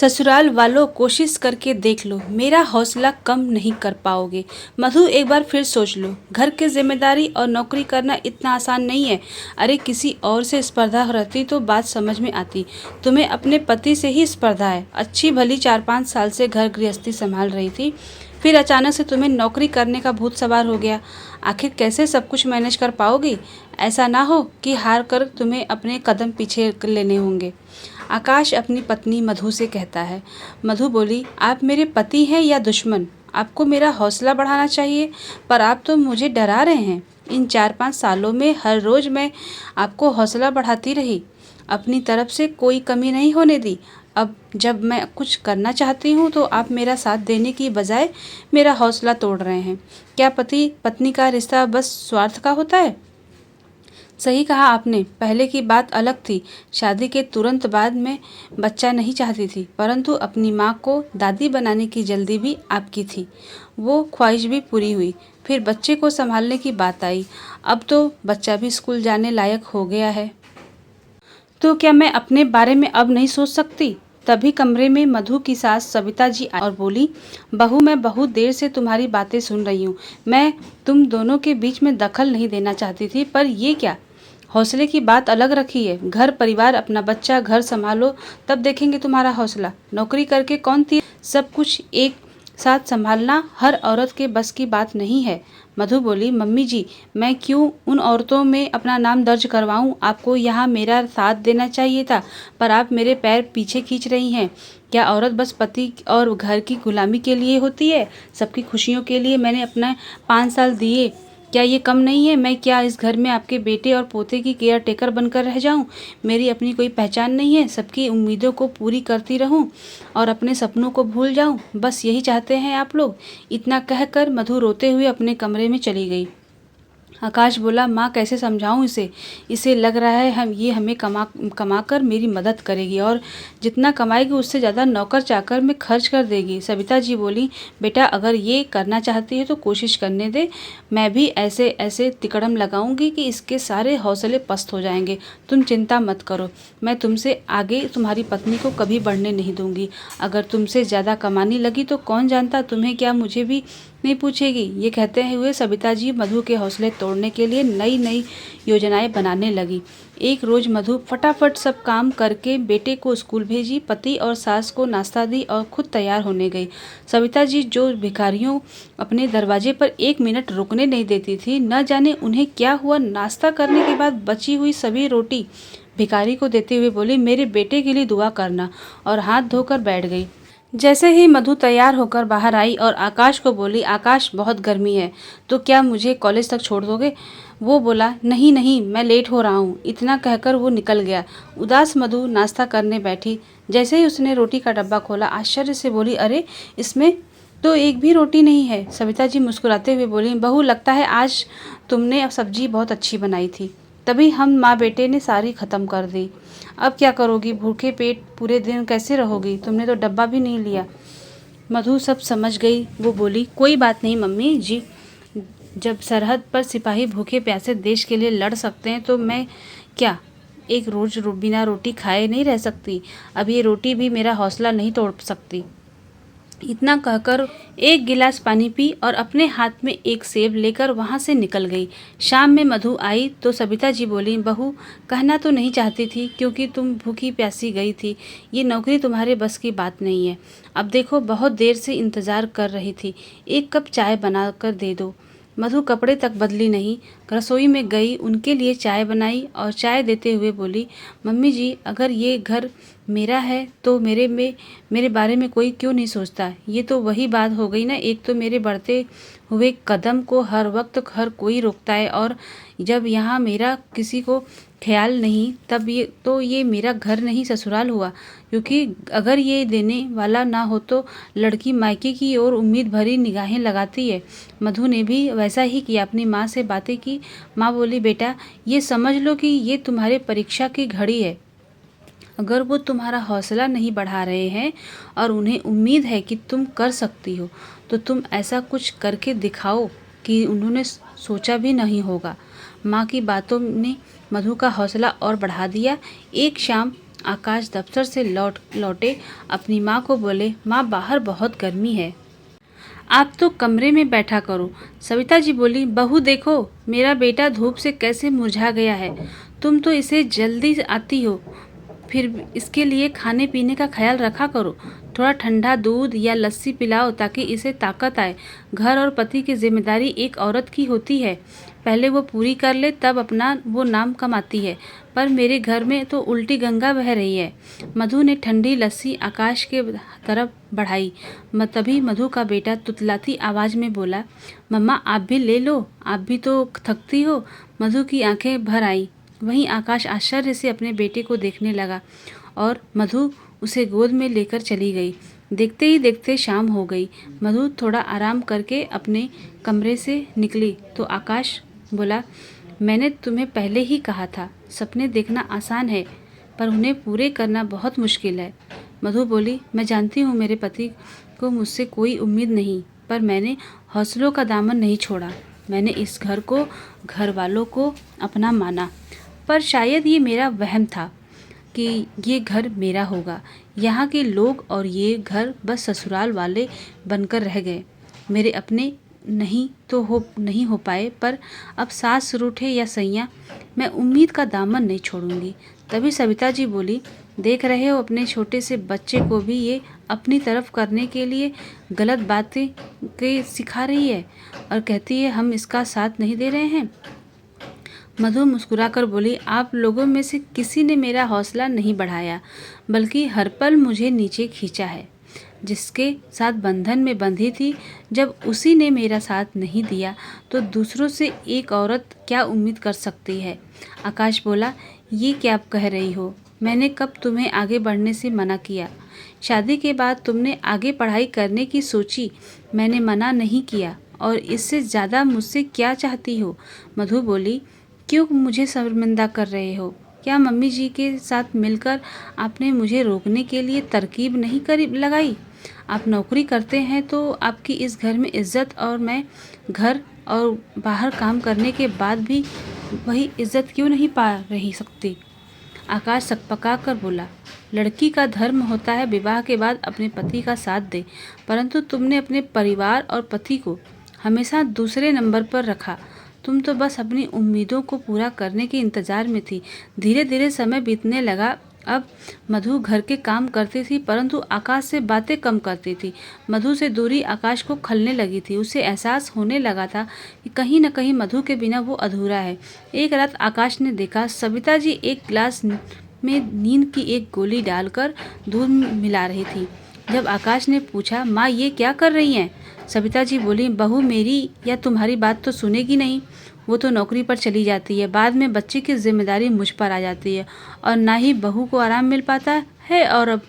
ससुराल वालों, कोशिश करके देख लो, मेरा हौसला कम नहीं कर पाओगे। मधु, एक बार फिर सोच लो, घर की जिम्मेदारी और नौकरी करना इतना आसान नहीं है। अरे किसी और से स्पर्धा रहती तो बात समझ में आती। तुम्हें अपने पति से ही स्पर्धा है। अच्छी भली 4-5 साल से घर गृहस्थी संभाल रही थी, फिर अचानक से तुम्हें नौकरी करने का भूत सवार हो गया। आखिर कैसे सब कुछ मैनेज कर पाओगी? ऐसा ना हो कि हार कर तुम्हें अपने कदम पीछे लेने होंगे। आकाश अपनी पत्नी मधु से कहता है। मधु बोली, आप मेरे पति हैं या दुश्मन? आपको मेरा हौसला बढ़ाना चाहिए, पर आप तो मुझे डरा रहे हैं। इन 4-5 सालों में हर रोज़ मैं आपको हौसला बढ़ाती रही, अपनी तरफ से कोई कमी नहीं होने दी। अब जब मैं कुछ करना चाहती हूँ तो आप मेरा साथ देने की बजाय मेरा हौसला तोड़ रहे हैं। क्या पति पत्नी का रिश्ता बस स्वार्थ का होता है? सही कहा आपने, पहले की बात अलग थी। शादी के तुरंत बाद मैं बच्चा नहीं चाहती थी, परंतु अपनी माँ को दादी बनाने की जल्दी भी आपकी थी। वो ख्वाहिश भी पूरी हुई। फिर बच्चे को संभालने की बात आई। अब तो बच्चा भी स्कूल जाने लायक हो गया है, तो क्या मैं अपने बारे में अब नहीं सोच सकती? तभी कमरे में मधु की सास सविता जी आई और बोली, बहू, मैं बहुत देर से तुम्हारी बातें सुन रही हूँ। मैं तुम दोनों के बीच में दखल नहीं देना चाहती थी, पर ये क्या? हौसले की बात अलग रखी है। घर परिवार, अपना बच्चा, घर संभालो, तब देखेंगे तुम्हारा हौसला। नौकरी करके कौन थी? सब कुछ एक साथ संभालना हर औरत के बस की बात नहीं है। मधु बोली, मम्मी जी, मैं क्यों उन औरतों में अपना नाम दर्ज करवाऊं? आपको यहाँ मेरा साथ देना चाहिए था, पर आप मेरे पैर पीछे खींच रही हैं। क्या औरत बस पति और घर की गुलामी के लिए होती है? सबकी खुशियों के लिए मैंने अपना 5 साल दिए, क्या ये कम नहीं है? मैं क्या इस घर में आपके बेटे और पोते की केयर टेकर बनकर रह जाऊं? मेरी अपनी कोई पहचान नहीं है? सबकी उम्मीदों को पूरी करती रहूं और अपने सपनों को भूल जाऊं? बस यही चाहते हैं आप लोग? इतना कहकर मधु रोते हुए अपने कमरे में चली गई। आकाश बोला, माँ, कैसे समझाऊं इसे? इसे लग रहा है हमें कमा कर मेरी मदद करेगी और जितना कमाएगी उससे ज़्यादा नौकर चाकर में खर्च कर देगी। सविता जी बोली, बेटा, अगर ये करना चाहती है तो कोशिश करने दे। मैं भी ऐसे ऐसे तिकड़म लगाऊंगी कि इसके सारे हौसले पस्त हो जाएंगे। तुम चिंता मत करो, मैं तुमसे आगे तुम्हारी पत्नी को कभी बढ़ने नहीं दूंगी। अगर तुमसे ज़्यादा कमाने लगी तो कौन जानता तुम्हें क्या मुझे भी नहीं पूछेगी। ये कहते हुए सविता जी मधु के हौसले तोड़ने के लिए नई नई योजनाएं बनाने लगी। एक रोज मधु फटाफट सब काम करके बेटे को स्कूल भेजी, पति और सास को नाश्ता दी और खुद तैयार होने गई। सविता जी जो भिखारियों अपने दरवाजे पर 1 मिनट रुकने नहीं देती थी, न जाने उन्हें क्या हुआ, नाश्ता करने के बाद बची हुई सभी रोटी भिखारी को देते हुए बोली, मेरे बेटे के लिए दुआ करना, और हाथ धोकर बैठ गई। जैसे ही मधु तैयार होकर बाहर आई और आकाश को बोली, आकाश, बहुत गर्मी है, तो क्या मुझे कॉलेज तक छोड़ दोगे? वो बोला, नहीं नहीं, मैं लेट हो रहा हूँ। इतना कहकर वो निकल गया। उदास मधु नाश्ता करने बैठी। जैसे ही उसने रोटी का डब्बा खोला, आश्चर्य से बोली, अरे, इसमें तो एक भी रोटी नहीं है। सविता जी मुस्कुराते हुए बोली, बहू, लगता है आज तुमने सब्जी बहुत अच्छी बनाई थी, तभी हम माँ बेटे ने सारी ख़त्म कर दी। अब क्या करोगी? भूखे पेट पूरे दिन कैसे रहोगी? तुमने तो डब्बा भी नहीं लिया। मधु सब समझ गई। वो बोली, कोई बात नहीं मम्मी जी, जब सरहद पर सिपाही भूखे प्यासे देश के लिए लड़ सकते हैं तो मैं क्या एक रोज बिना रोटी खाए नहीं रह सकती? अब ये रोटी भी मेरा हौसला नहीं तोड़ सकती। इतना कहकर एक गिलास पानी पी और अपने हाथ में एक सेब लेकर वहां से निकल गई। शाम में मधु आई तो सविता जी बोली, बहू, कहना तो नहीं चाहती थी क्योंकि तुम भूखी प्यासी गई थी। ये नौकरी तुम्हारे बस की बात नहीं है। अब देखो, बहुत देर से इंतज़ार कर रही थी, 1 कप चाय बना कर दे दो। मधु कपड़े तक बदली नहीं, रसोई में गई, उनके लिए चाय बनाई और चाय देते हुए बोली, मम्मी जी, अगर ये घर मेरा है तो मेरे बारे में कोई क्यों नहीं सोचता? ये तो वही बात हो गई ना। एक तो मेरे बढ़ते हुए कदम को हर वक्त हर कोई रोकता है, और जब यहाँ मेरा किसी को ख्याल नहीं, तब ये मेरा घर नहीं ससुराल हुआ। क्योंकि अगर ये देने वाला ना हो तो लड़की मायके की ओर उम्मीद भरी निगाहें लगाती है। मधु ने भी वैसा ही किया, अपनी माँ से बातें की। माँ बोली, बेटा, ये समझ लो कि ये तुम्हारे परीक्षा की घड़ी है। अगर वो तुम्हारा हौसला नहीं बढ़ा रहे हैं और उन्हें उम्मीद है कि तुम कर सकती हो, तो तुम ऐसा कुछ करके दिखाओ कि उन्होंने सोचा भी नहीं होगा। माँ की बातों ने मधु का हौसला और बढ़ा दिया। एक शाम आकाश दफ्तर से लौटे अपनी माँ को बोले, माँ बाहर बहुत गर्मी है, आप तो कमरे में बैठा करो। सविता जी बोली, बहू देखो मेरा बेटा धूप से कैसे मुरझा गया है, तुम तो इसे जल्दी आती हो, फिर इसके लिए खाने पीने का ख्याल रखा करो, थोड़ा ठंडा दूध या लस्सी पिलाओ ताकि इसे ताकत आए। घर और पति की जिम्मेदारी एक औरत की होती है, पहले वो पूरी कर ले तब अपना वो नाम कमाती है, पर मेरे घर में तो उल्टी गंगा बह रही है। मधु ने ठंडी लस्सी आकाश के तरफ बढ़ाई। तभी मधु का बेटा तुतलाती आवाज़ में बोला, मम्मा आप भी ले लो, आप भी तो थकती हो। मधु की आंखें भर आई। वहीं आकाश आश्चर्य से अपने बेटे को देखने लगा और मधु उसे गोद में लेकर चली गई। देखते ही देखते शाम हो गई। मधु थोड़ा आराम करके अपने कमरे से निकली तो आकाश बोला, मैंने तुम्हें पहले ही कहा था, सपने देखना आसान है पर उन्हें पूरे करना बहुत मुश्किल है। मधु बोली, मैं जानती हूँ मेरे पति को मुझसे कोई उम्मीद नहीं, पर मैंने हौसलों का दामन नहीं छोड़ा। मैंने इस घर को, घर वालों को अपना माना, पर शायद ये मेरा वहम था कि ये घर मेरा होगा। यहाँ के लोग और ये घर बस ससुराल वाले बनकर रह गए, मेरे अपने नहीं हो पाए। पर अब सास रूठे या सैया, मैं उम्मीद का दामन नहीं छोड़ूंगी। तभी सविता जी बोली, देख रहे हो अपने छोटे से बच्चे को भी ये अपनी तरफ करने के लिए गलत बातें के सिखा रही है और कहती है हम इसका साथ नहीं दे रहे हैं। मधु मुस्कुराकर बोली, आप लोगों में से किसी ने मेरा हौसला नहीं बढ़ाया, बल्कि हर पल मुझे नीचे खींचा है। जिसके साथ बंधन में बंधी थी, जब उसी ने मेरा साथ नहीं दिया तो दूसरों से एक औरत क्या उम्मीद कर सकती है। आकाश बोला, ये क्या आप कह रही हो? मैंने कब तुम्हें आगे बढ़ने से मना किया? शादी के बाद तुमने आगे पढ़ाई करने की सोची, मैंने मना नहीं किया, और इससे ज़्यादा मुझसे क्या चाहती हो? मधु बोली, क्यों मुझे शर्मिंदा कर रहे हो? क्या मम्मी जी के साथ मिलकर आपने मुझे रोकने के लिए तरकीब नहीं लगाई? आप नौकरी करते हैं तो आपकी इस घर में इज्जत, और मैं घर और बाहर काम करने के बाद भी वही इज्जत क्यों नहीं पा रही सकती? आकाश सकपका कर बोला, लड़की का धर्म होता है विवाह के बाद अपने पति का साथ दे, परंतु तुमने अपने परिवार और पति को हमेशा दूसरे नंबर पर रखा। तुम तो बस अपनी उम्मीदों को पूरा करने के इंतजार में थी। धीरे धीरे समय बीतने लगा। अब मधु घर के काम करती थी, परंतु आकाश से बातें कम करती थी। मधु से दूरी आकाश को खलने लगी थी। उसे एहसास होने लगा था कि कहीं न कहीं मधु के बिना वो अधूरा है। एक रात आकाश ने देखा सविता जी एक गिलास में नींद की एक गोली डालकर दूध मिला रही थी। जब आकाश ने पूछा, माँ ये क्या कर रही हैं? सविता जी बोली, बहू मेरी या तुम्हारी बात तो सुनेगी नहीं। वो तो नौकरी पर चली जाती है, बाद में बच्चे की जिम्मेदारी मुझ पर आ जाती है, और ना ही बहू को आराम मिल पाता है। और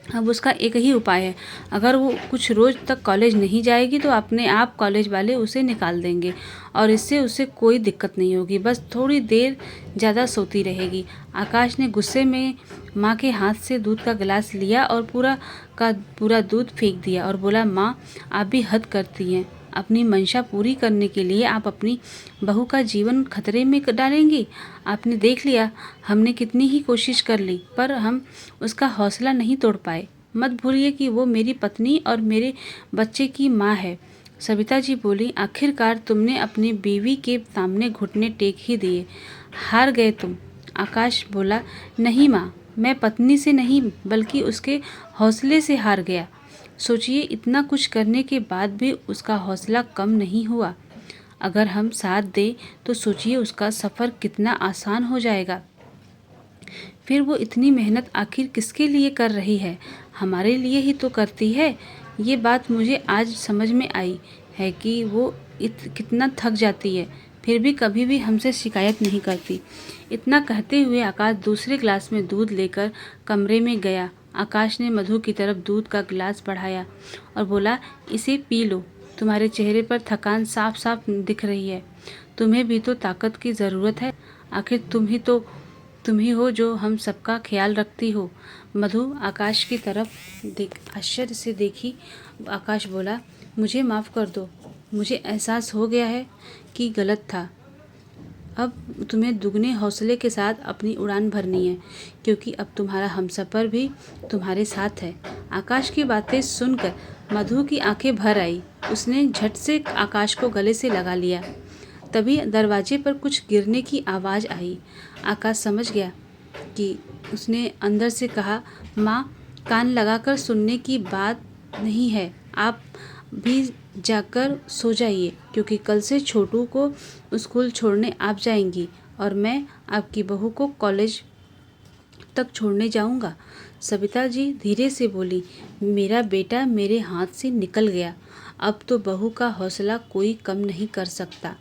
अब उसका एक ही उपाय है, अगर वो कुछ रोज़ तक कॉलेज नहीं जाएगी तो अपने आप कॉलेज वाले उसे निकाल देंगे, और इससे उसे कोई दिक्कत नहीं होगी, बस थोड़ी देर ज़्यादा सोती रहेगी। आकाश ने गुस्से में माँ के हाथ से दूध का गिलास लिया और पूरा दूध फेंक दिया और बोला, माँ आप भी हद करती हैं। अपनी मंशा पूरी करने के लिए आप अपनी बहू का जीवन खतरे में डालेंगी। आपने देख लिया, हमने कितनी ही कोशिश कर ली, पर हम उसका हौसला नहीं तोड़ पाए। मत भूलिए कि वो मेरी पत्नी और मेरे बच्चे की माँ है। सविता जी बोली, आखिरकार तुमने अपनी बीवी के सामने घुटने टेक ही दिए, हार गए तुम। आकाश बोला, नहीं माँ, मैं पत्नी से नहीं बल्कि उसके हौसले से हार गया। सोचिए, इतना कुछ करने के बाद भी उसका हौसला कम नहीं हुआ। अगर हम साथ दें तो सोचिए उसका सफ़र कितना आसान हो जाएगा। फिर वो इतनी मेहनत आखिर किसके लिए कर रही है? हमारे लिए ही तो करती है। ये बात मुझे आज समझ में आई है कि वो कितना थक जाती है, फिर भी कभी भी हमसे शिकायत नहीं करती। इतना कहते हुए आकाश दूसरे गिलास में दूध लेकर कमरे में गया। आकाश ने मधु की तरफ दूध का गिलास बढ़ाया और बोला, इसे पी लो, तुम्हारे चेहरे पर थकान साफ साफ दिख रही है। तुम्हें भी तो ताकत की ज़रूरत है, आखिर तुम ही हो जो हम सबका ख्याल रखती हो। मधु आकाश की तरफ आश्चर्य से देखी। आकाश बोला, मुझे माफ़ कर दो, मुझे एहसास हो गया है कि गलत था। अब तुम्हें दुगने हौसले के साथ अपनी उड़ान भरनी है, क्योंकि अब तुम्हारा हमसफ़र भी तुम्हारे साथ है। आकाश की बातें सुनकर मधु की आंखें भर आई। उसने झट से आकाश को गले से लगा लिया। तभी दरवाजे पर कुछ गिरने की आवाज़ आई। आकाश समझ गया कि उसने अंदर से कहा, माँ, कान लगाकर सुनने की बात नहीं है, आप भी जाकर सो जाइए, क्योंकि कल से छोटू को स्कूल छोड़ने आप जाएंगी और मैं आपकी बहू को कॉलेज तक छोड़ने जाऊंगा। सविता जी धीरे से बोली, मेरा बेटा मेरे हाथ से निकल गया। अब तो बहू का हौसला कोई कम नहीं कर सकता।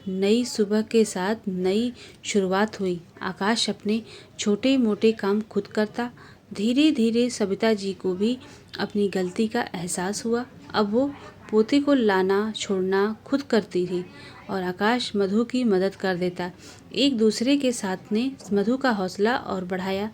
नई सुबह के साथ नई शुरुआत हुई। आकाश अपने छोटे मोटे काम खुद करता। धीरे धीरे सविता जी को भी अपनी गलती का एहसास हुआ। अब वो पोते को लाना छोड़ना खुद करती थी और आकाश मधु की मदद कर देता। एक दूसरे के साथ ने मधु का हौसला और बढ़ाया,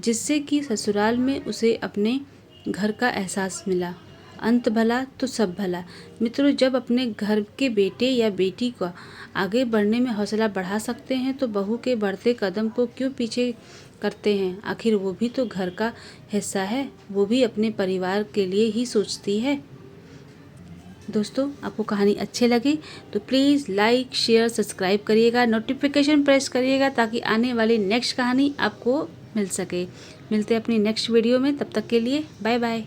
जिससे कि ससुराल में उसे अपने घर का एहसास मिला। अंत भला तो सब भला। मित्रों, जब अपने घर के बेटे या बेटी को आगे बढ़ने में हौसला बढ़ा सकते हैं तो बहू के बढ़ते कदम को क्यों पीछे करते हैं। आखिर वो भी तो घर का हिस्सा है, वो भी अपने परिवार के लिए ही सोचती है। दोस्तों, आपको कहानी अच्छी लगी तो प्लीज़ लाइक शेयर सब्सक्राइब करिएगा, नोटिफिकेशन प्रेस करिएगा ताकि आने वाली नेक्स्ट कहानी आपको मिल सके। मिलते हैं अपनी नेक्स्ट वीडियो में, तब तक के लिए बाय बाय।